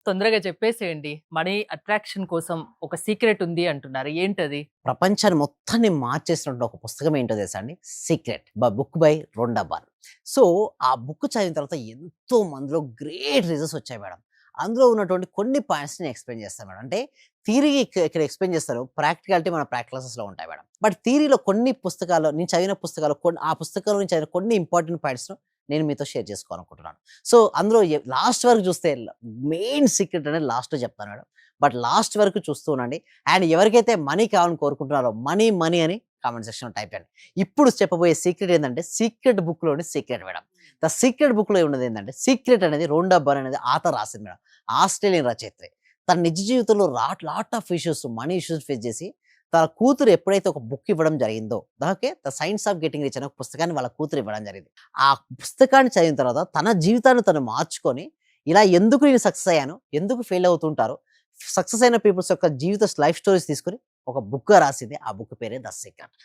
తొందరగా చెప్పేసేయండి. Money attraction కోసం ఒక సీక్రెట్ ఉంది అంటున్నారు. ఏంటది? ప్రపంచాన్ని మొత్తాన్ని మార్చేసినటువంటి ఒక పుస్తకం ఏంటో తెలుసా అండి? 'Secret' book by Rhonda Byrne. So, ఆ బుక్ చదివిన తర్వాత ఎంతో మందిలో గ్రేట్ రిజల్ట్స్ వచ్చాయి మేడం. అందులో ఉన్నటువంటి కొన్ని పాయింట్స్‌ని ఎక్స్‌ప్లెయిన్ చేస్తాను మేడం. అంటే థియరీ ఇక్కడ ఎక్స్‌ప్లెయిన్ చేస్తారు. ప్రాక్టికాలిటీ మన క్లాసెస్‌లో ఉంటాయి మేడం. బట్ థియరీలో కొన్ని పుస్తకాలు నేను చదివిన పుస్తకాలు ఆ పుస్తకంలో నుంచి చదివిన కొన్ని ఇంపార్టెంట్ పాయింట్స్‌ను నేను మీతో షేర్ చేసుకోవాలనుకుంటున్నాను. సో, అందులో లాస్ట్ వరకు చూస్తే మెయిన్ సీక్రెట్ అనేది లాస్ట్‌లో చెప్తాను మేడం. బట్ లాస్ట్ వరకు చూస్తూ ఉండండి. అండ్ ఎవరికైతే మనీ కావాలని కోరుకుంటున్నారో మనీ, మనీ అని కామెంట్ సెక్షన్‌లో టైప్ చేయండి. ఇప్పుడు చెప్పబోయే సీక్రెట్ ఏందంటే సీక్రెట్ బుక్‌లోని సీక్రెట్ మేడం. ద సీక్రెట్ బుక్‌లో ఉన్నది ఏందంటే సీక్రెట్ అనేది రొండా బర్ అనేది ఆథర్ రాసింది మేడం. ఆస్ట్రేలియన్ రచయిత్రి. తన నిజ జీవితంలో lot of issues money issues face చేసి తన కూతురు ఎప్పుడైతే ఒక బుక్ ఇవ్వడం జరిగిందో okay. The science of getting rich అనే ఒక పుస్తకాన్ని వాళ్ళ కూతురు ఇవ్వడం జరిగింది. ఆ పుస్తకాన్ని చదివిన తర్వాత తన జీవితాన్ని తను మార్చుకొని ఇలా ఎందుకు నేను సక్సెస్ అయ్యాను? ఎందుకు ఫెయిల్ అవుతుంటారు? సక్సెస్ అయిన పీపుల్స్ యొక్క జీవిత లైఫ్ స్టోరీస్ తీసుకొని ఒక బుక్‌గా రాసింది. ఆ బుక్ పేరే 'ద సీక్రెట్'.